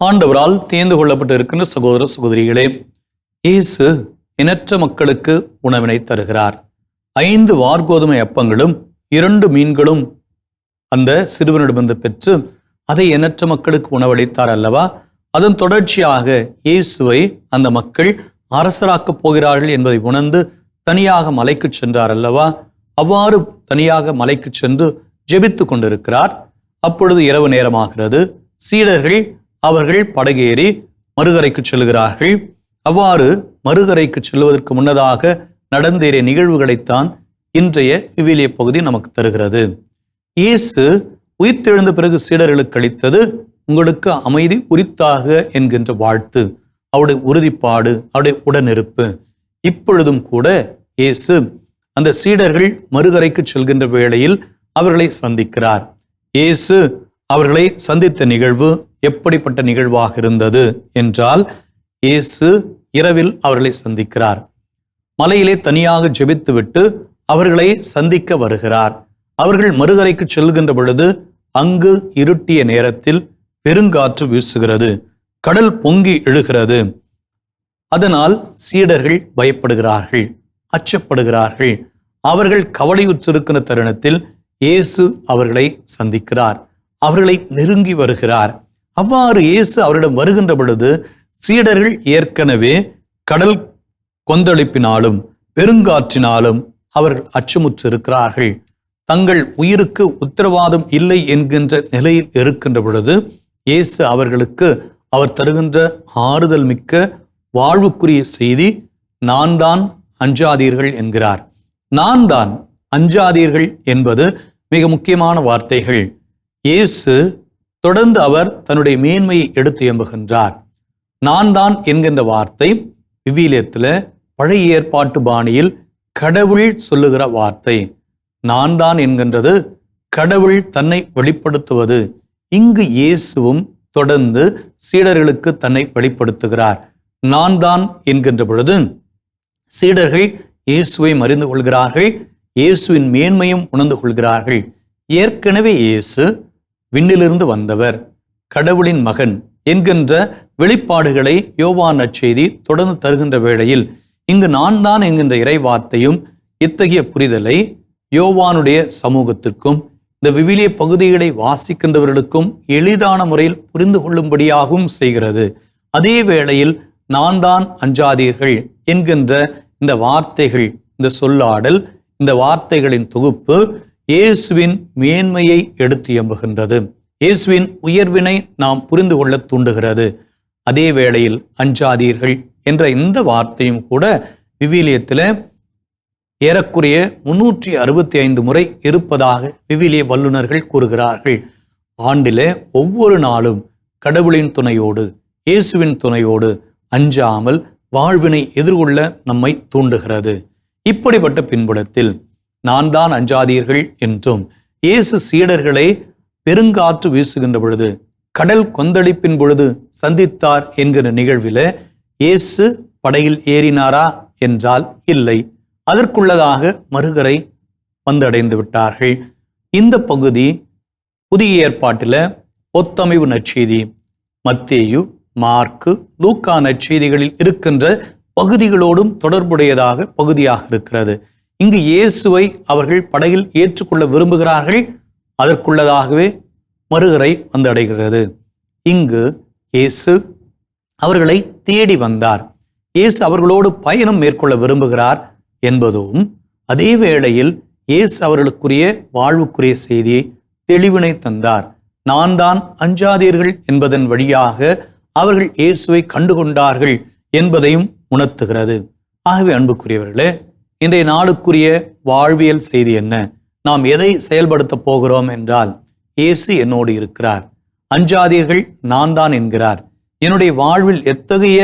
ஆண்டவரால் தேர்ந்து கொள்ளப்பட்டு இருக்கின்ற சகோதர சகோதரிகளே, இயேசு எண்ணற்ற மக்களுக்கு உணவினை தருகிறார். 5 வார்கோதுமை அப்பங்களும் 2 மீன்களும் அந்த சிறுவனிடமிருந்து பெற்று அதை எண்ணற்ற மக்களுக்கு உணவளித்தார் அல்லவா? அதன் தொடர்ச்சியாக இயேசுவை அந்த மக்கள் அரசராக்கப் போகிறார்கள் என்பதை உணர்ந்து தனியாக மலைக்கு சென்றார் அல்லவா? அவ்வாறு தனியாக மலைக்கு சென்று ஜெபித்து கொண்டிருக்கிறார். அப்பொழுது இரவு நேரமாகிறது. சீடர்கள் அவர்கள் படகேறி மறுகரைக்கு செல்கிறார்கள். அவ்வாறு மறுகரைக்கு செல்வதற்கு முன்னதாக நடந்தேறிய நிகழ்வுகளைத்தான் இன்றைய விவிலிய பகுதி நமக்கு தருகிறது. இயேசு உயிர்த்தெழுந்த பிறகு சீடர்களுக்கு அளித்தது உங்களுக்கு அமைதி உரித்தாக என்கின்ற வாழ்த்து, அவருடைய உறுதிப்பாடு, அவருடைய உடனிருப்பு. இப்பொழுதும் கூட இயேசு அந்த சீடர்கள் மறுகரைக்கு செல்கின்ற வேளையில் அவர்களை சந்திக்கிறார். இயேசு அவர்களை சந்தித்த நிகழ்வு எப்படிப்பட்ட நிகழ்வாக இருந்தது என்றால், இயேசு இரவில் அவர்களை சந்திக்கிறார். மலையிலே தனியாக ஜெபித்துவிட்டு அவர்களை சந்திக்க வருகிறார். அவர்கள் மறுகரைக்கு செல்கின்ற பொழுது அங்கு இருட்டிய நேரத்தில் பெருங்காற்று வீசுகிறது, கடல் பொங்கி எழுகிறது. அதனால் சீடர்கள் பயப்படுகிறார்கள், அச்சப்படுகிறார்கள். அவர்கள் கவலையுற்றிருக்கிற தருணத்தில் இயேசு அவர்களை சந்திக்கிறார், அவர்களை நெருங்கி வருகிறார். அவ்வாறு இயேசு அவரிடம் வருகின்ற பொழுது சீடர்கள் ஏற்கனவே கடல் கொந்தளிப்பினாலும் பெருங்காற்றினாலும் அவர்கள் அச்சமுற்றிருக்கிறார்கள். தங்கள் உயிருக்கு உத்தரவாதம் இல்லை என்கின்ற நிலையில் இருக்கின்ற பொழுது இயேசு அவர்களுக்கு அவர் தருகின்ற ஆறுதல் மிக்க வாழ்வுக்குரிய செய்தி, நான் தான், அஞ்சாதீர்கள் என்கிறார். நான் தான், அஞ்சாதீர்கள் என்பது மிக முக்கியமான வார்த்தைகள். இயேசு தொடர்ந்து அவர் தன்னுடைய மேன்மையை எடுத்து எம்புகின்றார். நான் தான் என்கின்ற வார்த்தை விவிலியத்தில் பழைய ஏற்பாட்டு பாணியில் கடவுள் சொல்லுகிற வார்த்தை. நான் தான் என்கின்றது கடவுள் தன்னை வெளிப்படுத்துவது. இங்கு இயேசுவும் தொடர்ந்து சீடர்களுக்கு தன்னை வெளிப்படுத்துகிறார். நான் தான் என்கின்ற பொழுது சீடர்கள் இயேசுவை அறிந்து கொள்கிறார்கள், இயேசுவின் மேன்மையும் உணர்ந்து கொள்கிறார்கள். ஏற்கனவே இயேசு விண்ணிலிருந்து வந்தவர், கடவுளின் மகன் என்கின்ற வெளிப்பாடுகளை யோவான் நற்செய்தி தொடர்ந்து தருகின்ற வேளையில் இங்கு நான் தான் என்கின்ற இறை வார்த்தையும் இத்தகைய புரிதலை யோவானுடைய சமூகத்திற்கும் இந்த விவிலிய பகுதிகளை வாசிக்கின்றவர்களுக்கும் எளிதான முறையில் புரிந்து கொள்ளும்படியாகவும் செய்கிறது. அதே வேளையில் நான் தான், அஞ்சாதீர்கள் என்கின்ற இந்த வார்த்தைகள், இந்த சொல்லாடல், இந்த வார்த்தைகளின் தொகுப்பு இயேசுவின் மேன்மையை எடுத்து எம்புகின்றது. இயேசுவின் உயர்வினை நாம் புரிந்து கொள்ள தூண்டுகிறது. அதே வேளையில் அஞ்சாதீர்கள் என்ற இந்த வார்த்தையும் கூட விவிலியத்தில் ஏறக்குறைய 365 முறை இருப்பதாக விவிலிய வல்லுநர்கள் கூறுகிறார்கள். ஆண்டிலே ஒவ்வொரு நாளும் கடவுளின் துணையோடு, இயேசுவின் துணையோடு அஞ்சாமல் வாழ்வினை எதிர்கொள்ள நம்மை தூண்டுகிறது. இப்படிப்பட்ட பின்புலத்தில் நான் தான், அஞ்சாதீர்கள் என்றும் இயேசு சீடர்களை பெருங்காற்று வீசுகின்ற பொழுது, கடல் கொந்தளிப்பின் பொழுது சந்தித்தார் என்கிற நிகழ்வில இயேசு படகில் ஏறினாரா என்றால் இல்லை. அதற்குள்ளதாக மறுகரை வந்தடைந்து விட்டார்கள். இந்த பகுதி புதிய ஏற்பாட்டில் ஒத்தமைவு நற்செய்தி, மத்தேயு, மார்க்கு, லூக்கா நற்செய்திகளில் இருக்கின்ற பகுதிகளோடும் தொடர்புடையதாக பகுதியாக இருக்கிறது. இங்கு இயேசுவை அவர்கள் படகில் ஏற்றுக்கொள்ள விரும்புகிறார்கள். அதற்குள்ளதாகவே மறுகரை வந்தடைகிறது. இங்கு இயேசு அவர்களை தேடி வந்தார். இயேசு அவர்களோடு பயணம் மேற்கொள்ள விரும்புகிறார் என்பதும், அதே வேளையில் இயேசு அவர்களுக்குரிய வாழ்வுக்குரிய செய்தியை, தெளிவினை தந்தார். நான் தான், அஞ்சாதீர்கள் என்பதன் வழியாக அவர்கள் இயேசுவை கண்டுகொண்டார்கள் என்பதையும் உணர்த்துகிறது. ஆகவே அன்புக்குரியவர்களே, இன்றைய நாளுக்குரிய வாழ்வியல் செய்தி என்ன? நாம் எதை செயல்படுத்த போகிறோம் என்றால், இயேசு என்னோடு இருக்கிறார், அஞ்சாதீர்கள் நான் தான் என்கிறார். என்னுடைய வாழ்வில் எத்தகைய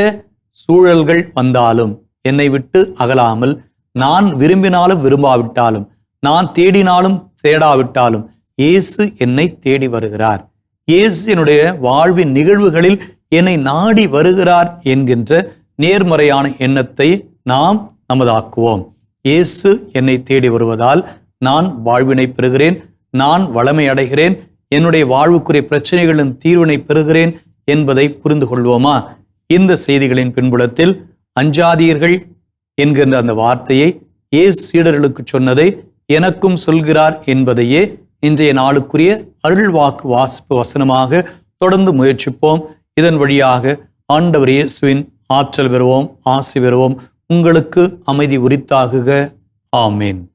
சூழல்கள் வந்தாலும் என்னை விட்டு அகலாமல், நான் விரும்பினாலும் விரும்பாவிட்டாலும், நான் தேடினாலும் தேடாவிட்டாலும் இயேசு என்னை தேடி வருகிறார். இயேசு என்னுடைய வாழ்வின் நிகழ்வுகளில் என்னை நாடி வருகிறார் என்கின்ற நேர்மறையான எண்ணத்தை நாம் நமதாக்குவோம். இயேசு என்னை தேடி வருவதால் நான் வாழ்வினை பெறுகிறேன், நான் வளமை அடைகிறேன், என்னுடைய வாழ்வுக்குரிய பிரச்சனைகளின் தீர்வினை பெறுகிறேன் என்பதை புரிந்து கொள்வோமா? இந்த செய்திகளின் பின்புலத்தில் அஞ்சாதீர்கள் என்கின்ற அந்த வார்த்தையை இயேசு சீடர்களுக்கு சொன்னதை எனக்கும் சொல்கிறார் என்பதையே இன்றைய நாளுக்குரிய அருள்வாக்கு வாசிப்பு வசனமாக தொடர்ந்து முயற்சிப்போம். இதன் வழியாக ஆண்டவர் இயேசுவின் ஆற்றல் பெறுவோம், ஆசி பெறுவோம். உங்களுக்கு அமைதி உரித்தாகுக. ஆமேன்.